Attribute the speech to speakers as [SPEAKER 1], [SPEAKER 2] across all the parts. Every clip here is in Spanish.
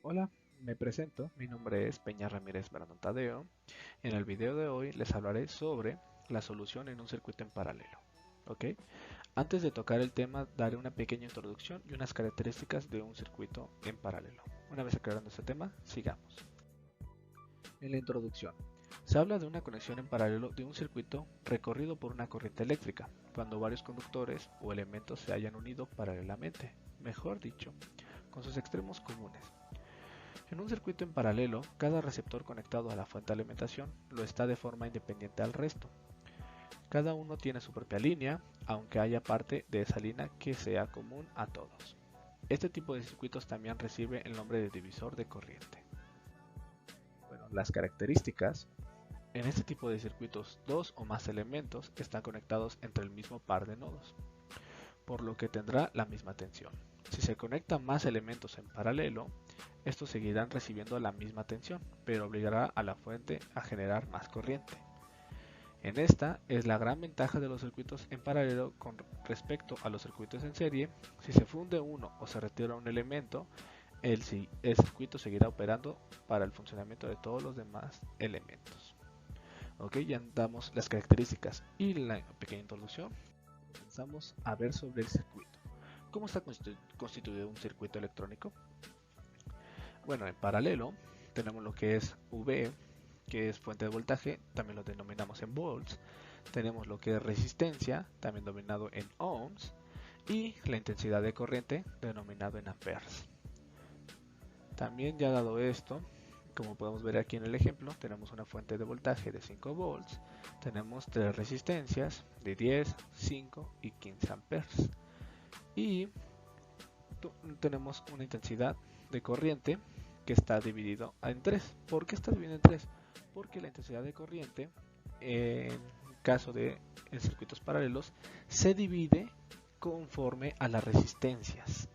[SPEAKER 1] Hola, me presento, mi nombre es Peña Ramírez Brandon Tadeo. En el video de hoy les hablaré sobre la solución en un circuito en paralelo. ¿Ok? Antes de tocar el tema, daré una pequeña introducción y unas características de un circuito en paralelo. Una vez aclarando este tema, sigamos. En la introducción, se habla de una conexión en paralelo de un circuito recorrido por una corriente eléctrica, cuando varios conductores o elementos se hayan unido paralelamente, mejor dicho, con sus extremos comunes. En un circuito en paralelo, cada receptor conectado a la fuente de alimentación lo está de forma independiente al resto. Cada uno tiene su propia línea, aunque haya parte de esa línea que sea común a todos. Este tipo de circuitos también recibe el nombre de divisor de corriente. Bueno, las características. En este tipo de circuitos, dos o más elementos están conectados entre el mismo par de nodos, por lo que tendrá la misma tensión. Si se conectan más elementos en paralelo, estos seguirán recibiendo la misma tensión, pero obligará a la fuente a generar más corriente. En esta es la gran ventaja de los circuitos en paralelo con respecto a los circuitos en serie. Si se funde uno o se retira un elemento, el circuito seguirá operando para el funcionamiento de todos los demás elementos. Ok, ya damos las características y la pequeña introducción. Comenzamos a ver sobre el circuito. ¿Cómo está constituido un circuito electrónico? Bueno, en paralelo tenemos lo que es V, que es fuente de voltaje, también lo denominamos en volts. Tenemos lo que es resistencia, también denominado en ohms, y la intensidad de corriente, denominado en amperes. También ya dado esto, como podemos ver aquí en el ejemplo, tenemos una fuente de voltaje de 5 volts, tenemos tres resistencias de 10, 5 y 15 amperes. Y tenemos una intensidad de corriente que está dividido en 3. ¿Por qué está dividido en 3? Porque la intensidad de corriente, en caso de circuitos paralelos, se divide conforme a las resistencias.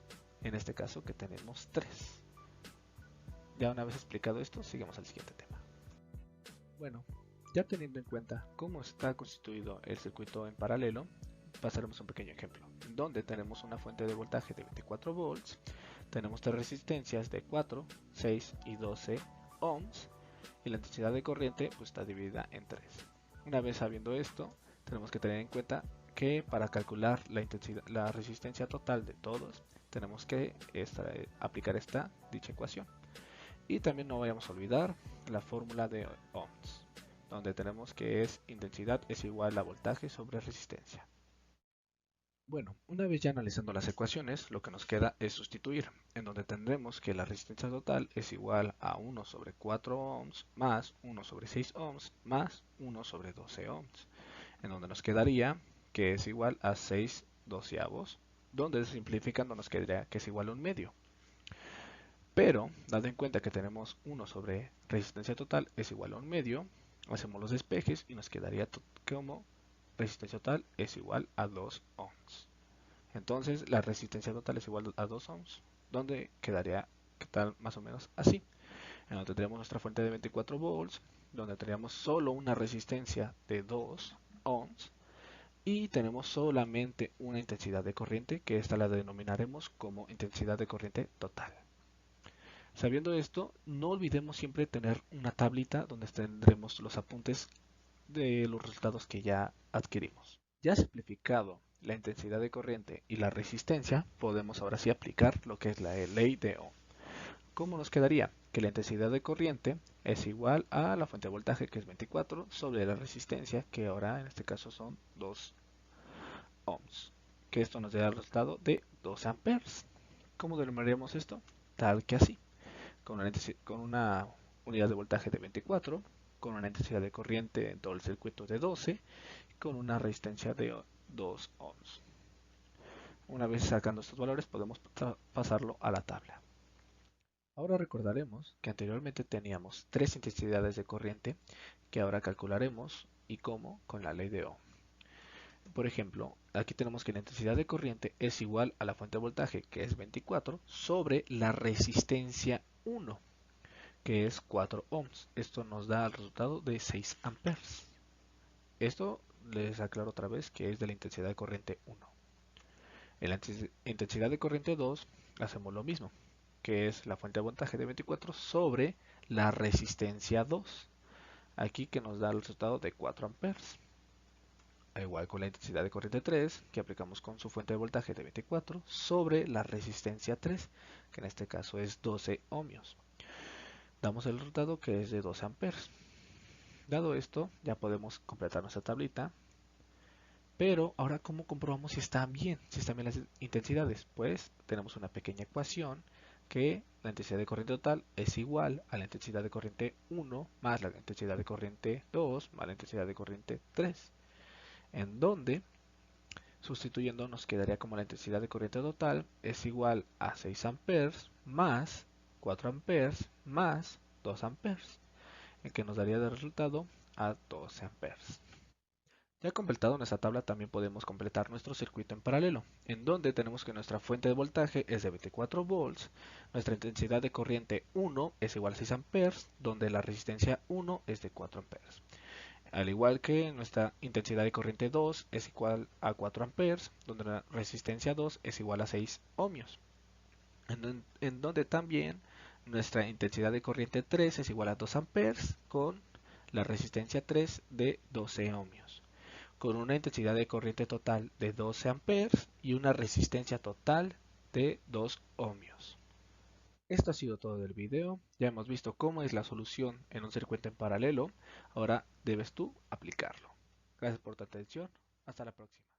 [SPEAKER 1] En este caso que tenemos 3. Ya una vez explicado esto, sigamos al siguiente tema. Bueno, ya teniendo en cuenta cómo está constituido el circuito en paralelo, pasaremos un pequeño ejemplo, donde tenemos una fuente de voltaje de 24 volts, tenemos tres resistencias de 4, 6 y 12 ohms, y la intensidad de corriente pues, está dividida en 3. Una vez sabiendo esto, tenemos que tener en cuenta que para calcular la resistencia total de todos, tenemos que aplicar dicha ecuación. Y también no vayamos a olvidar la fórmula de ohms, donde tenemos que intensidad es igual a voltaje sobre resistencia. Bueno, una vez ya analizando las ecuaciones, lo que nos queda es sustituir, en donde tendremos que la resistencia total es igual a 1 sobre 4 ohms más 1 sobre 6 ohms más 1 sobre 12 ohms, en donde nos quedaría que es igual a 6 doceavos, donde simplificando nos quedaría que es igual a un medio. Pero, dado en cuenta que tenemos 1 sobre resistencia total es igual a un medio, hacemos los despejes y nos quedaría como resistencia total es igual a 2 ohms. Entonces, la resistencia total es igual a 2 ohms, donde quedaría ¿qué tal? Más o menos así. En donde tendríamos nuestra fuente de 24 volts, donde tendríamos solo una resistencia de 2 ohms y tenemos solamente una intensidad de corriente, que esta la denominaremos como intensidad de corriente total. Sabiendo esto, no olvidemos siempre tener una tablita donde tendremos los apuntes de los resultados que ya adquirimos. Ya simplificado la intensidad de corriente y la resistencia, podemos ahora sí aplicar lo que es la ley de Ohm. ¿Cómo nos quedaría? Que la intensidad de corriente es igual a la fuente de voltaje, que es 24, sobre la resistencia, que ahora en este caso son 2 ohms, que esto nos da el resultado de 12 amperes. ¿Cómo denominaríamos esto? Tal que así, con una unidad de voltaje de 24, con una intensidad de corriente en todo el circuito de 12, con una resistencia de 2 ohms. Una vez sacando estos valores podemos pasarlo a la tabla. Ahora recordaremos que anteriormente teníamos tres intensidades de corriente que ahora calcularemos y cómo con la ley de Ohm. Por ejemplo, aquí tenemos que la intensidad de corriente es igual a la fuente de voltaje, que es 24, sobre la resistencia 1, que es 4 ohms. Esto nos da el resultado de 6 amperes. Esto les aclaro otra vez que es de la intensidad de corriente 1. En la intensidad de corriente 2 hacemos lo mismo. que es la fuente de voltaje de 24, sobre la resistencia 2. Aquí que nos da el resultado de 4 amperes. Igual con la intensidad de corriente 3, que aplicamos con su fuente de voltaje de 24, sobre la resistencia 3, que en este caso es 12 ohmios. Damos el resultado que es de 12 amperes. Dado esto, ya podemos completar nuestra tablita. Pero ahora, ¿cómo comprobamos si están bien? Si están bien las intensidades. Pues tenemos una pequeña ecuación que la intensidad de corriente total es igual a la intensidad de corriente 1 más la intensidad de corriente 2 más la intensidad de corriente 3. En donde, sustituyendo, nos quedaría como la intensidad de corriente total es igual a 6 amperes más 4 amperes más 2 amperes, en que nos daría de resultado a 12 amperes. Ya completado nuestra tabla, también podemos completar nuestro circuito en paralelo, en donde tenemos que nuestra fuente de voltaje es de 24 volts, nuestra intensidad de corriente 1 es igual a 6 amperes, donde la resistencia 1 es de 4 amperes. Al igual que nuestra intensidad de corriente 2 es igual a 4 amperes, donde la resistencia 2 es igual a 6 ohmios. En donde también nuestra intensidad de corriente 3 es igual a 2 amperes, con la resistencia 3 de 12 ohmios, con una intensidad de corriente total de 12 amperes y una resistencia total de 2 ohmios. Esto ha sido todo del video. Ya hemos visto cómo es la solución en un circuito en paralelo. Ahora debes tú aplicarlo. Gracias por tu atención. Hasta la próxima.